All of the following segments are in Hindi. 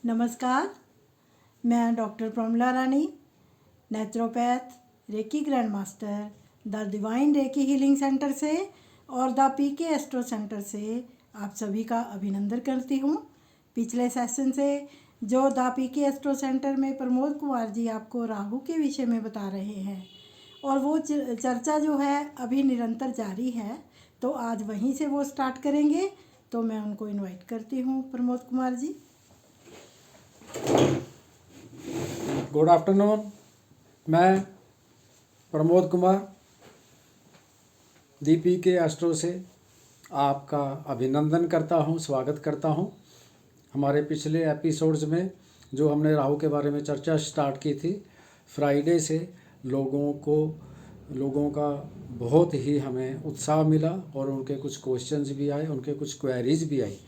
नमस्कार, मैं doctor Pramila Rani, naturopath, reiki grand master, the divine recce healing centre से और द पीके एस्ट्रो सेंटर से आप सभी का अभिनंदन करती हूँ। पिछले सेशन से जो द पीके एस्ट्रो सेंटर में प्रमोद कुमार जी आपको राहु के विषय में बता रहे हैं और वो चर्चा जो है अभी निरंतर जारी है, तो आज वहीं से वो स्टार्ट करेंगे। तो मैं उनको इनवाइट करती हूँ, प्रमोद कुमार जी। Good afternoon. मैं प्रमोद कुमार दीपी के एस्ट्रो से आपका अभिनंदन करता हूं, स्वागत करता हूं। हमारे पिछले एपिसोड्स में जो हमने राहु के बारे में चर्चा स्टार्ट की थी फ्राइडे से, लोगों का बहुत ही हमें उत्साह मिला और उनके कुछ क्वेश्चंस भी आए, उनके कुछ क्वेरीज भी आई।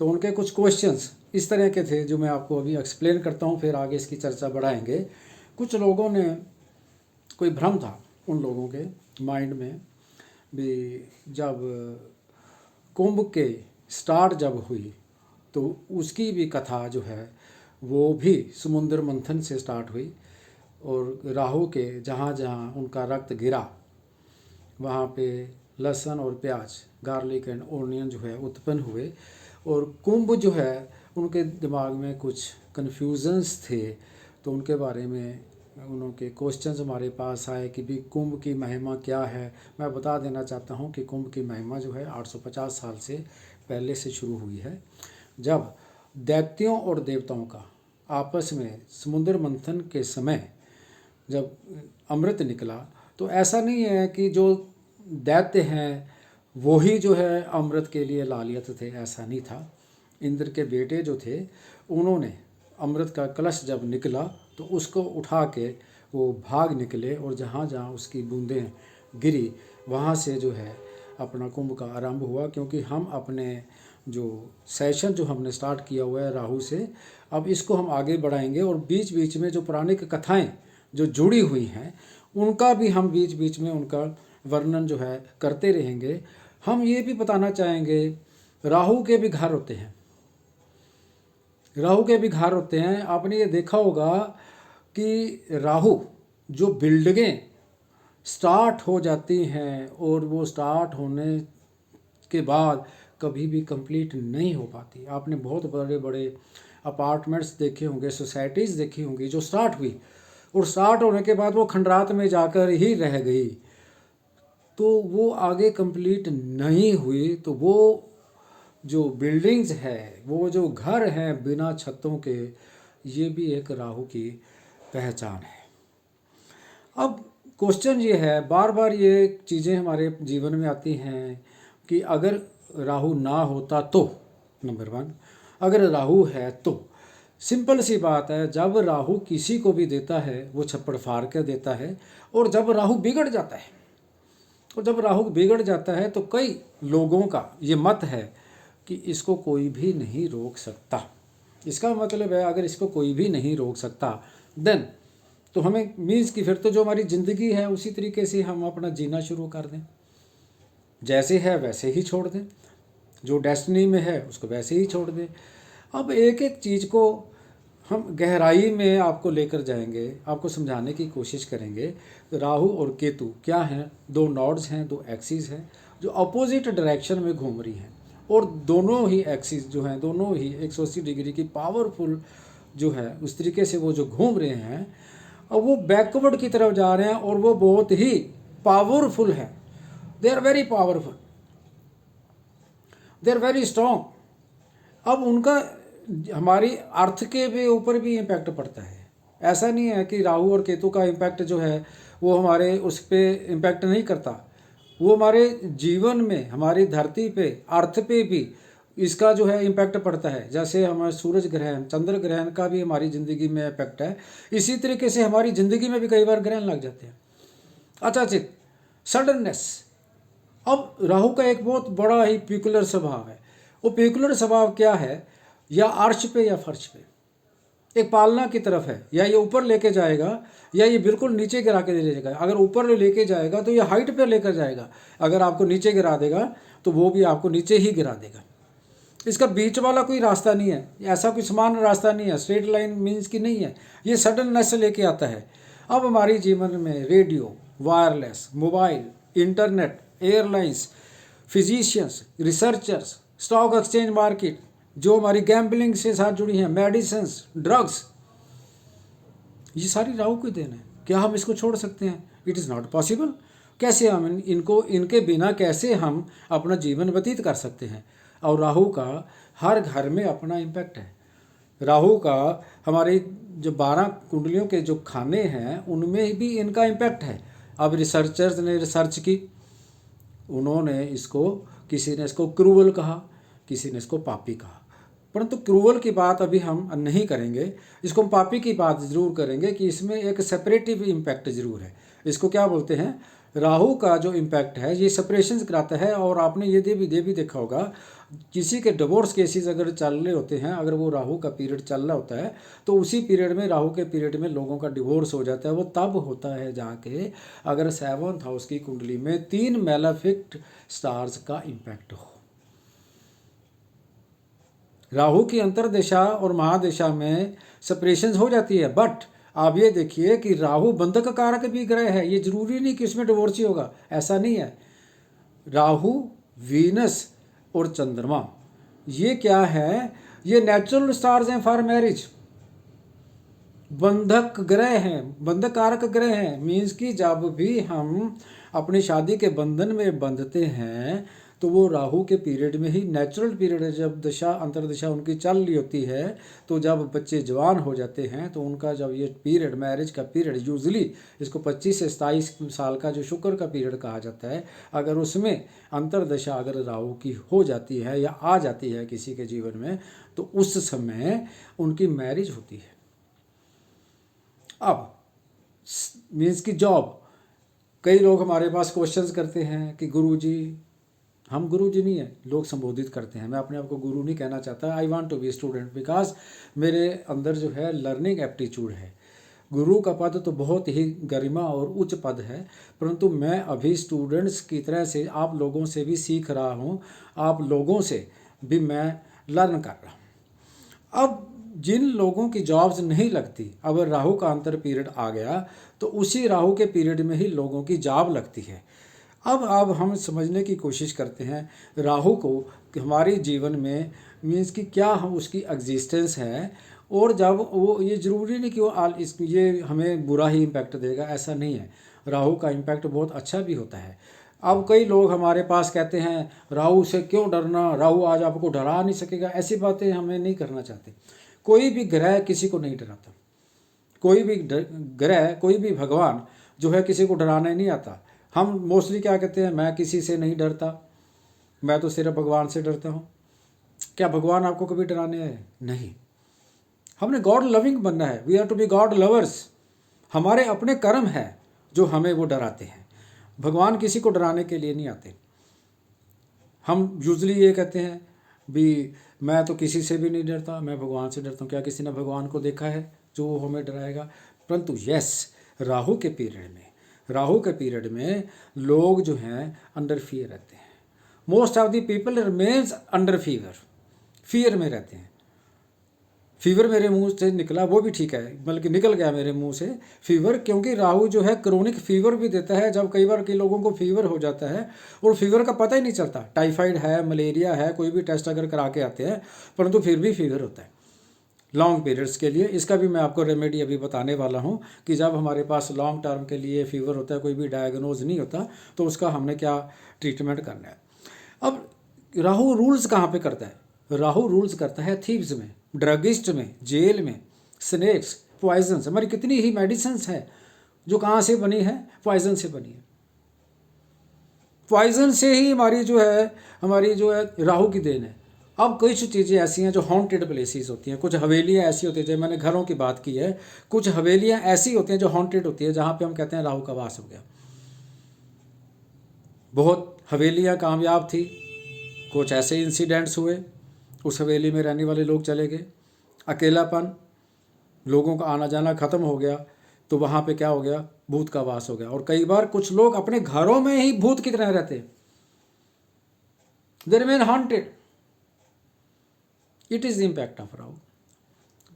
तो उनके कुछ क्वेश्चंस इस तरह के थे जो मैं आपको अभी एक्सप्लेन करता हूँ, फिर आगे इसकी चर्चा बढ़ाएंगे। कुछ लोगों ने कोई भ्रम था उन लोगों के माइंड में भी, जब कुंभ के स्टार्ट जब हुई तो उसकी भी कथा जो है वो भी समुद्र मंथन से स्टार्ट हुई और राहु के जहाँ जहाँ उनका रक्त गिरा वहाँ पे लहसुन और प्याज, गार्लिक एंड ओनियन जो है उत्पन्न हुए और कुंभ जो है उनके दिमाग में कुछ कन्फ्यूजन्स थे। तो उनके बारे में उनके क्वेश्चंस हमारे पास आए कि भी कुंभ की महिमा क्या है। मैं बता देना चाहता हूँ कि कुंभ की महिमा जो है 850 साल से पहले से शुरू हुई है, जब दैत्यों और देवताओं का आपस में समुद्र मंथन के समय जब अमृत निकला। तो ऐसा नहीं है कि जो दैत्य हैं वही जो है अमृत के लिए लालियत थे, ऐसा नहीं था। इंद्र के बेटे जो थे उन्होंने अमृत का कलश जब निकला तो उसको उठा के वो भाग निकले और जहाँ जहाँ उसकी बूंदें गिरी वहाँ से जो है अपना कुंभ का आरंभ हुआ। क्योंकि हम अपने जो सेशन जो हमने स्टार्ट किया हुआ है राहु से, अब इसको हम आगे बढ़ाएंगे और बीच बीच में जो पौराणिक कथाएं जो जुड़ी हुई हैं उनका भी हम बीच बीच में उनका वर्णन जो है करते रहेंगे। हम ये भी बताना चाहेंगे राहु के भी घर होते हैं, राहु के भी घर होते हैं। आपने ये देखा होगा कि राहु जो बिल्डिंगें स्टार्ट हो जाती हैं और वो स्टार्ट होने के बाद कभी भी कंप्लीट नहीं हो पाती। आपने बहुत बड़े बड़े अपार्टमेंट्स देखे होंगे, सोसाइटीज़ देखी होंगी जो स्टार्ट हुई और स्टार्ट होने के बाद वो खंडरात में जाकर ही रह गई, तो वो आगे कंप्लीट नहीं हुई। तो वो जो बिल्डिंग्स है, वो जो घर हैं बिना छतों के, ये भी एक राहु की पहचान है। अब क्वेश्चन ये है, बार बार ये चीज़ें हमारे जीवन में आती हैं कि अगर राहु ना होता तो, नंबर 1, अगर राहु है तो सिंपल सी बात है, जब राहु किसी को भी देता है वो छप्पड़ फाड़ कर देता है। और जब राहु बिगड़ जाता है, और जब राहु बिगड़ जाता है तो कई लोगों का ये मत है कि इसको कोई भी नहीं रोक सकता। इसका मतलब है अगर इसको कोई भी नहीं रोक सकता देन तो हमें मीन्स कि फिर तो जो हमारी ज़िंदगी है उसी तरीके से हम अपना जीना शुरू कर दें, जैसे है वैसे ही छोड़ दें, जो डेस्टिनी में है उसको वैसे ही छोड़ दें। अब एक एक चीज़ को हम गहराई में आपको लेकर जाएंगे, आपको समझाने की कोशिश करेंगे। राहु और केतु क्या हैं? दो नॉड्स हैं, दो एक्सिस हैं जो अपोजिट डायरेक्शन में घूम रही हैं और दोनों ही एक्सिस जो हैं, दोनों ही 180 डिग्री की पावरफुल जो है उस तरीके से वो जो घूम रहे हैं, अब वो बैकवर्ड की तरफ जा रहे हैं और वो बहुत ही पावरफुल है। They are very powerful, they are very strong. अब उनका हमारी अर्थ के भी ऊपर भी इम्पैक्ट पड़ता है। ऐसा नहीं है कि राहु और केतु का इम्पैक्ट जो है वो हमारे उस पर इम्पैक्ट नहीं करता, वो हमारे जीवन में, हमारी धरती पे, अर्थ पे भी इसका जो है इम्पैक्ट पड़ता है। जैसे हमारे सूरज ग्रहण, चंद्र ग्रहण का भी हमारी ज़िंदगी में इम्पैक्ट है, इसी तरीके से हमारी ज़िंदगी में भी कई बार ग्रहण लग जाते हैं अचानक, सडननेस। अब राहु का एक बहुत बड़ा ही पेक्युलर स्वभाव है। वो पेक्युलर स्वभाव क्या है? या अर्श पे या फर्श पे, एक पालना की तरफ है, या ये ऊपर लेके जाएगा या ये बिल्कुल नीचे गिरा के ले जाएगा। अगर ऊपर लेके जाएगा तो ये हाइट पे लेकर जाएगा, अगर आपको नीचे गिरा देगा तो वो भी आपको नीचे ही गिरा देगा। इसका बीच वाला कोई रास्ता नहीं है, ऐसा कोई समान रास्ता नहीं है, स्ट्रेट लाइन मीन्स की नहीं है, ये सडननेस से लेके आता है। अब हमारी जीवन में radio, wireless, mobile, internet, airlines, physicians, researchers, stock exchange market, जो हमारी गैम्बलिंग से साथ जुड़ी हैं, मेडिसिन्स, ड्रग्स, ये सारी राहु की देन है। क्या हम इसको छोड़ सकते हैं? It is not possible. कैसे हम इनके बिना कैसे हम अपना जीवन व्यतीत कर सकते हैं? और राहु का हर घर में अपना इम्पैक्ट है। राहु का हमारे जो 12 कुंडलियों के जो खाने हैं उनमें भी इनका इम्पैक्ट है। अब रिसर्चर्स ने रिसर्च की, उन्होंने इसको, किसी ने इसको क्रूअल कहा, किसी ने इसको पापी कहा, परंतु क्रूअल की बात अभी हम नहीं करेंगे, इसको हम पापी की बात ज़रूर करेंगे कि इसमें एक सेपरेटिव इम्पैक्ट ज़रूर है। इसको क्या बोलते हैं? राहु का जो इम्पैक्ट है ये सेपरेशन कराता है। और आपने ये भी देखा होगा, किसी के डिवोर्स केसेस अगर चल रहे होते हैं, अगर वो राहु का पीरियड चल रहा होता है तो उसी पीरियड में, राहु के पीरियड में लोगों का डिवोर्स हो जाता है। वो तब होता है जाके अगर 7th हाउस की कुंडली में 3 मैलेफिक स्टार्स का इम्पैक्ट हो। राहु की अंतर्दशा और महादशा में सेपरेशन हो जाती है, बट आप ये देखिए कि राहु बंधक कारक भी ग्रह है। ये जरूरी नहीं कि उसमें डिवोर्स ही होगा, ऐसा नहीं है। राहु, वीनस और चंद्रमा ये क्या है? ये नेचुरल स्टार्स हैं फॉर मैरिज, बंधक ग्रह हैं, बंधक कारक ग्रह हैं। मीन्स कि जब भी हम अपनी शादी के बंधन में बंधते हैं तो वो राहु के पीरियड में ही, नेचुरल पीरियड है, जब दशा अंतर्दशा उनकी चल रही होती है। तो जब बच्चे जवान हो जाते हैं तो उनका जब ये पीरियड, मैरिज का पीरियड, यूजुअली इसको 25 से 27 साल का जो शुक्र का पीरियड कहा जाता है, अगर उसमें अंतर्दशा अगर राहु की हो जाती है या आ जाती है किसी के जीवन में, तो उस समय उनकी मैरिज होती है। अब मीन्स की जॉब, कई लोग हमारे पास क्वेश्चंस करते हैं कि गुरुजी, हम गुरु जी नहीं हैं, लोग संबोधित करते हैं। मैं अपने आप को गुरु नहीं कहना चाहता। I want to be student, because मेरे अंदर जो है लर्निंग एप्टीट्यूड है। गुरु का पद तो बहुत ही गरिमा और उच्च पद है, परंतु मैं अभी स्टूडेंट्स की तरह से आप लोगों से भी सीख रहा हूँ, आप लोगों से भी मैं लर्न कर रहा हूँ। अब जिन लोगों की जॉब्स नहीं लगती, अब राहु का अंतर पीरियड आ गया तो उसी राहु के पीरियड में ही लोगों की जॉब लगती है। अब हम समझने की कोशिश करते हैं राहु को हमारे जीवन में, मीन्स कि क्या हम उसकी एग्जिस्टेंस है। और जब वो, ये ज़रूरी नहीं कि वो ये हमें बुरा ही इम्पैक्ट देगा, ऐसा नहीं है। राहु का इम्पैक्ट बहुत अच्छा भी होता है। अब कई लोग हमारे पास कहते हैं राहु से क्यों डरना, राहु आज आपको डरा नहीं सकेगा। ऐसी बातें हमें नहीं करना चाहते। कोई भी ग्रह किसी को नहीं डराता, कोई भी ग्रह, कोई भी भगवान जो है किसी को डराने नहीं आता। हम मोस्टली क्या कहते हैं, मैं किसी से नहीं डरता, मैं तो सिर्फ भगवान से डरता हूँ। क्या भगवान आपको कभी डराने आए? नहीं। हमने गॉड लविंग बनना है, we are to be god lovers. हमारे अपने कर्म हैं जो हमें वो डराते हैं। भगवान किसी को डराने के लिए नहीं आते। हम यूजली ये कहते हैं भी मैं तो किसी से भी नहीं डरता, मैं भगवान से डरता हूँ। क्या किसी ने भगवान को देखा है जो वो हमें डराएगा? परंतु यस, राहु के पीरियड में लोग जो हैं अंडर फियर रहते हैं। Most of the people remains under fear में रहते हैं। फीवर मेरे मुंह से निकला वो भी ठीक है, बल्कि निकल गया मेरे मुंह से फीवर, क्योंकि राहु जो है क्रोनिक फीवर भी देता है। जब कई बार के लोगों को फीवर हो जाता है और फीवर का पता ही नहीं चलता, टाइफाइड है, मलेरिया है, कोई भी टेस्ट अगर करा के आते हैं, परंतु फिर भी फीवर होता है लॉन्ग पीरियड्स के लिए। इसका भी मैं आपको रेमेडी अभी बताने वाला हूँ कि जब हमारे पास लॉन्ग टर्म के लिए फीवर होता है, कोई भी डायग्नोज नहीं होता, तो उसका हमने क्या ट्रीटमेंट करना है। अब राहु रूल्स कहाँ पे करता है? राहु रूल्स करता है थीव्स में, ड्रगिस्ट में, जेल में, स्नेक्स, पॉइजन्स। हमारी कितनी ही मेडिसिन्स हैं जो कहाँ से बनी है? पॉइजन से बनी है। पॉइजन से ही हमारी जो है राहु की देन है। अब कुछ चीज़ें ऐसी हैं जो हॉन्टेड प्लेसेस होती हैं, कुछ हवेलियाँ ऐसी होती हैं, जैसे मैंने घरों की बात की है, कुछ हवेलियाँ ऐसी होती हैं जो हॉन्टेड होती है, जहाँ पे हम कहते हैं राहु का वास हो गया। बहुत हवेलियाँ कामयाब थी, कुछ ऐसे इंसिडेंट्स हुए, उस हवेली में रहने वाले लोग चले गए, अकेलापन, लोगों का आना जाना ख़त्म हो गया, तो वहाँ पे क्या हो गया? भूत का वास हो गया। और कई बार कुछ लोग अपने घरों में ही भूत की तरह रहते हैं, they remain haunted. It is the impact of Rahu.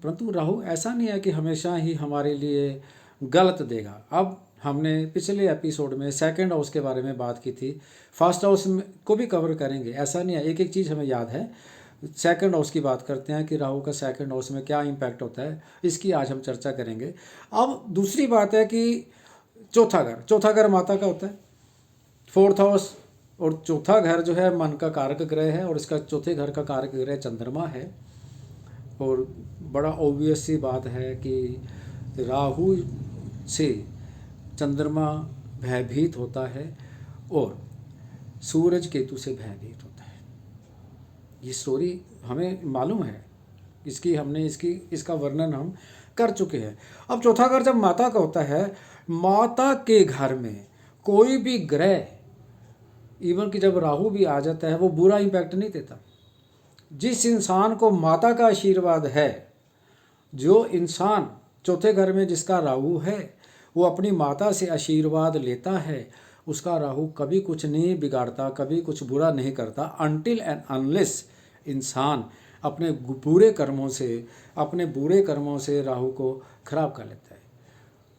परंतु राहु ऐसा नहीं है कि हमेशा ही हमारे लिए गलत देगा। अब हमने पिछले एपिसोड में सेकंड हाउस के बारे में बात की थी, फर्स्ट हाउस को भी कवर करेंगे, ऐसा नहीं है, एक एक चीज़ हमें याद है। सेकंड हाउस की बात करते हैं कि राहु का सेकंड हाउस में क्या इम्पैक्ट होता है, इसकी आज हम चर्चा करेंगे। अब दूसरी बात है कि चौथा घर माता का होता है, फोर्थ हाउस, और चौथा घर जो है मन का कारक ग्रह है, और इसका चौथे घर का कारक ग्रह चंद्रमा है। और बड़ा ऑब्वियस सी बात है कि राहु से चंद्रमा भयभीत होता है और सूरज केतु से भयभीत होता है। ये स्टोरी हमें मालूम है, इसका वर्णन हम कर चुके हैं। अब चौथा घर जब माता का होता है, माता के घर में कोई भी ग्रह, इवन कि जब राहु भी आ जाता है, वो बुरा इम्पैक्ट नहीं देता। जिस इंसान को माता का आशीर्वाद है, जो इंसान चौथे घर में जिसका राहु है, वो अपनी माता से आशीर्वाद लेता है, उसका राहु कभी कुछ नहीं बिगाड़ता, कभी कुछ बुरा नहीं करता, अनटिल एंड अनलेस इंसान अपने बुरे कर्मों से राहु को खराब कर लेता है।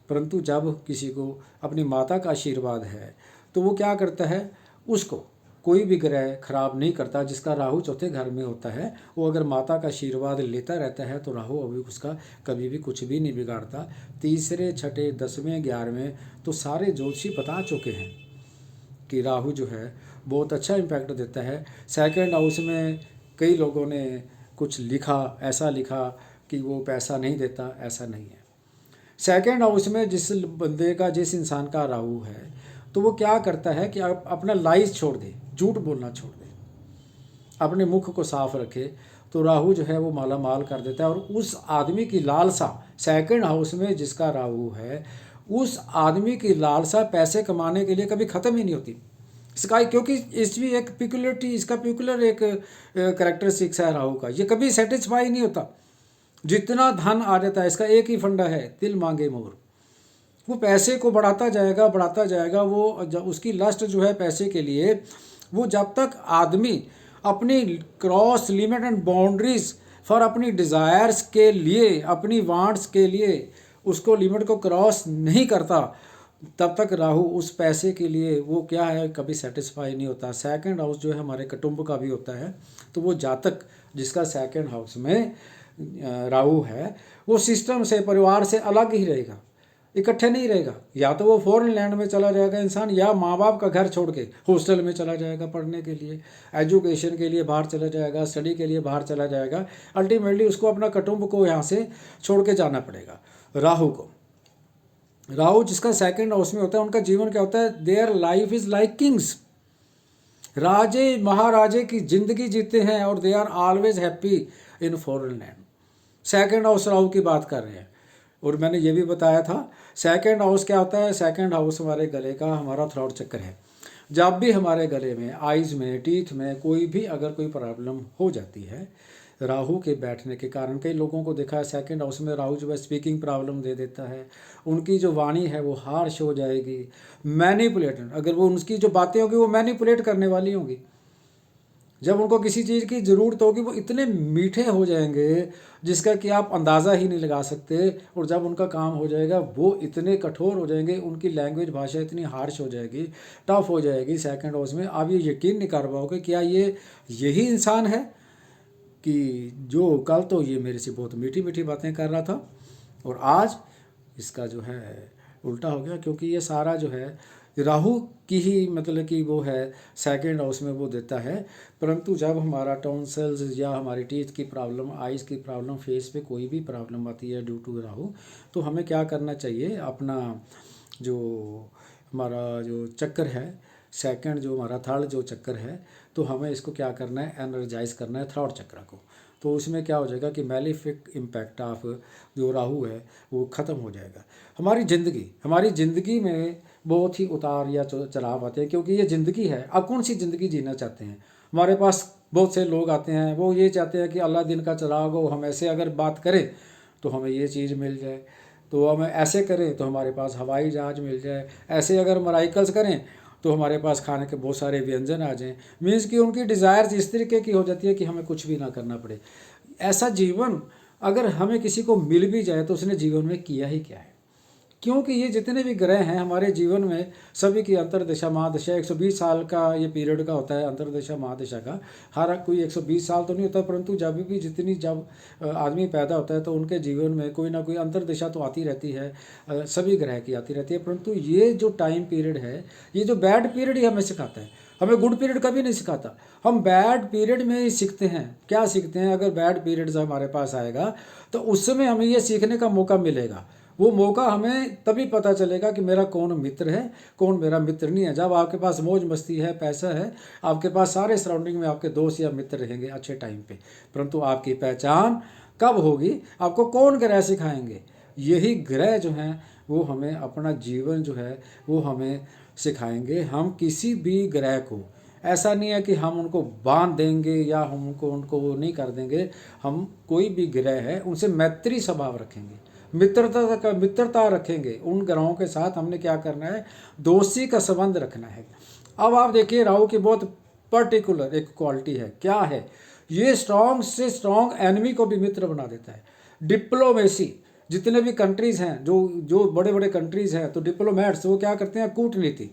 परंतु जब किसी को अपनी माता का आशीर्वाद है, तो वो क्या करता है, उसको कोई भी ग्रह खराब नहीं करता। जिसका राहु चौथे घर में होता है, वो अगर माता का आशीर्वाद लेता रहता है, तो राहु अभी उसका कभी भी कुछ भी नहीं बिगाड़ता। तीसरे, छठे, 10वें, 11वें तो सारे ज्योतिषी बता चुके हैं कि राहु जो है बहुत अच्छा इम्पैक्ट देता है। सेकंड हाउस में कई लोगों ने कुछ लिखा, ऐसा लिखा कि वो पैसा नहीं देता, ऐसा नहीं है। सेकंड हाउस में जिस बंदे का, जिस इंसान का राहु है, तो वो क्या करता है कि आप अपना लाइज छोड़ दे, झूठ बोलना छोड़ दे, अपने मुख को साफ रखे, तो राहु जो है वो माला माल कर देता है। और उस आदमी की लालसा, सेकंड हाउस में जिसका राहु है, उस आदमी की लालसा पैसे कमाने के लिए कभी ख़त्म ही नहीं होती। इसका क्योंकि इसकी एक पिकुलरिटी, इसका पिकुलर एक करेक्टरिस्टिक्स है राहु का, ये कभी सेटिस्फाई नहीं होता। जितना धन आ जाता है, इसका एक ही फंडा है, दिल मांगे मोर। वो पैसे को बढ़ाता जाएगा। वो उसकी लस्ट जो है पैसे के लिए, वो जब तक आदमी अपनी cross limit and boundaries for अपनी डिज़ायर्स के लिए, अपनी वांट्स के लिए उसको लिमिट को क्रॉस नहीं करता, तब तक राहु उस पैसे के लिए वो क्या है, कभी सेटिस्फाई नहीं होता। सेकंड हाउस जो है हमारे कुटुंब का भी होता है, तो वो जातक जिसका सेकंड हाउस में राहु है, वो सिस्टम से, परिवार से अलग ही रहेगा, इकट्ठे नहीं रहेगा। या तो वो फॉरेन लैंड में चला जाएगा इंसान, या माँ बाप का घर छोड़ के हॉस्टल में चला जाएगा पढ़ने के लिए, एजुकेशन के लिए बाहर चला जाएगा, स्टडी के लिए बाहर चला जाएगा। अल्टीमेटली उसको अपना कुटुंब को यहाँ से छोड़ के जाना पड़ेगा। राहु को, राहु जिसका सेकंड हाउस में होता है, उनका जीवन क्या होता है, there life is like kings, राजे महाराजे की जिंदगी जीते हैं, और they are always happy in foreign land. Second house Rahu की बात कर रहे हैं। और मैंने ये भी बताया था, सेकंड हाउस क्या होता है, सेकंड हाउस हमारे गले का, हमारा थ्रोट चक्र है। जब भी हमारे गले में, आइज़ में, टीथ में कोई भी अगर कोई प्रॉब्लम हो जाती है राहु के बैठने के कारण, कई लोगों को देखा है सेकंड हाउस में राहु जो है स्पीकिंग प्रॉब्लम दे देता है, उनकी जो वाणी है वो हार्श हो जाएगी, मैनिपुलेटेड, अगर वो उनकी जो बातें होगी वो मैनिपुलेट करने वाली होंगी। जब उनको किसी चीज़ की ज़रूरत होगी, वो इतने मीठे हो जाएंगे जिसका कि आप अंदाज़ा ही नहीं लगा सकते। और जब उनका काम हो जाएगा, वो इतने कठोर हो जाएंगे, उनकी लैंग्वेज भाषा इतनी हार्श हो जाएगी, टफ हो जाएगी सेकंड हाउस में। आप ये यकीन नहीं कर पाओगे क्या ये यही इंसान है कि जो कल तो ये मेरे से बहुत मीठी मीठी बातें कर रहा था, और आज इसका जो है उल्टा हो गया। क्योंकि ये सारा जो है राहु की ही मतलब कि वो है सेकंड हाउस में वो देता है। परंतु जब हमारा टॉन्सिल्स या हमारी टीथ की प्रॉब्लम, आइज़ की प्रॉब्लम, फेस पे कोई भी प्रॉब्लम आती है ड्यू टू राहु, तो हमें क्या करना चाहिए, अपना जो हमारा जो चक्कर है, सेकंड जो हमारा थर्ड जो चक्कर है, तो हमें इसको क्या करना है, एनर्जाइज करना है थर्ड चक्र को। तो उसमें क्या हो जाएगा कि मैलिफिक इम्पैक्ट ऑफ जो राहु है वो ख़त्म हो जाएगा। हमारी ज़िंदगी में बहुत ही उतार या चढ़ाव आते हैं, क्योंकि ये ज़िंदगी है। आप कौन सी ज़िंदगी जीना चाहते हैं? हमारे पास बहुत से लोग आते हैं, वो ये चाहते हैं कि अल्लाह दिन का चराग हो, हम ऐसे अगर बात करें तो हमें ये चीज़ मिल जाए, तो हम ऐसे करें तो हमारे पास हवाई जहाज़ मिल जाए, ऐसे अगर मराइकल्स करें तो हमारे पास खाने के बहुत सारे व्यंजन आ जाएं। मीन्स कि उनकी डिज़ायर्स इस तरीके की हो जाती है कि हमें कुछ भी ना करना पड़े। ऐसा जीवन अगर हमें किसी को मिल भी जाए तो उसने जीवन में किया ही क्या है, क्योंकि ये जितने भी ग्रह हैं हमारे जीवन में सभी की अंतर्दशा महादशा 120 साल का ये पीरियड का होता है अंतर्दशा महादशा का। हर कोई 120 साल तो नहीं होता, परंतु जब भी जब आदमी पैदा होता है तो उनके जीवन में कोई ना कोई अंतर्दशा तो आती रहती है, सभी ग्रह की आती रहती है। परंतु ये जो टाइम पीरियड है, ये जो बैड पीरियड ही हमें सिखाता है, हमें गुड पीरियड कभी नहीं सिखाता। हम बैड पीरियड में ही सीखते हैं। क्या सीखते हैं? अगर बैड पीरियड हमारे पास आएगा तो उस समय हमें ये सीखने का मौका मिलेगा। वो मौका हमें तभी पता चलेगा कि मेरा कौन मित्र है, कौन मेरा मित्र नहीं है। जब आपके पास मौज मस्ती है, पैसा है, आपके पास सारे सराउंडिंग में आपके दोस्त या मित्र रहेंगे अच्छे टाइम पे। परंतु आपकी पहचान कब होगी, आपको कौन ग्रह सिखाएंगे? यही ग्रह जो हैं वो हमें अपना जीवन जो है वो हमें सिखाएंगे। हम किसी भी ग्रह को, ऐसा नहीं है कि हम उनको बांध देंगे या हम उनको वो नहीं कर देंगे। हम कोई भी ग्रह है उनसे मैत्री स्वभाव रखेंगे, मित्रता रखेंगे। उन ग्रहों के साथ हमने क्या करना है? दोस्ती का संबंध रखना है। अब आप देखिए राहु की बहुत पर्टिकुलर एक क्वालिटी है। क्या है? ये स्ट्रांग से स्ट्रांग एनिमी को भी मित्र बना देता है। डिप्लोमेसी, जितने भी कंट्रीज़ हैं, जो बड़े बड़े कंट्रीज़ हैं, तो डिप्लोमेट्स वो क्या करते हैं? कूटनीति।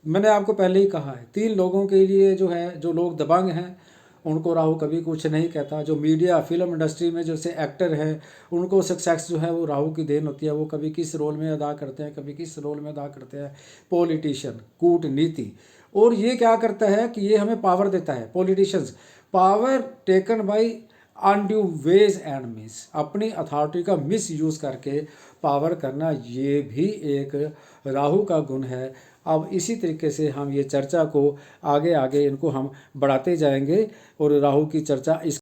मैंने आपको पहले ही कहा है, 3 लोगों के लिए जो है, जो लोग दबंग हैं उनको राहु कभी कुछ नहीं कहता। जो मीडिया फिल्म इंडस्ट्री में जैसे एक्टर हैं उनको सक्सेस जो है वो राहु की देन होती है। वो कभी किस रोल में अदा करते हैं, कभी किस रोल में अदा करते हैं। पॉलिटिशियन, कूटनीति। और ये क्या करता है कि ये हमें पावर देता है। Politicians, power taken by undue ways and miss, अपनी अथॉरिटी का मिस यूज़ करके पावर करना, ये भी एक राहु का गुण है। अब इसी तरीके से हम ये चर्चा को आगे आगे इनको हम बढ़ाते जाएंगे और राहु की चर्चा इस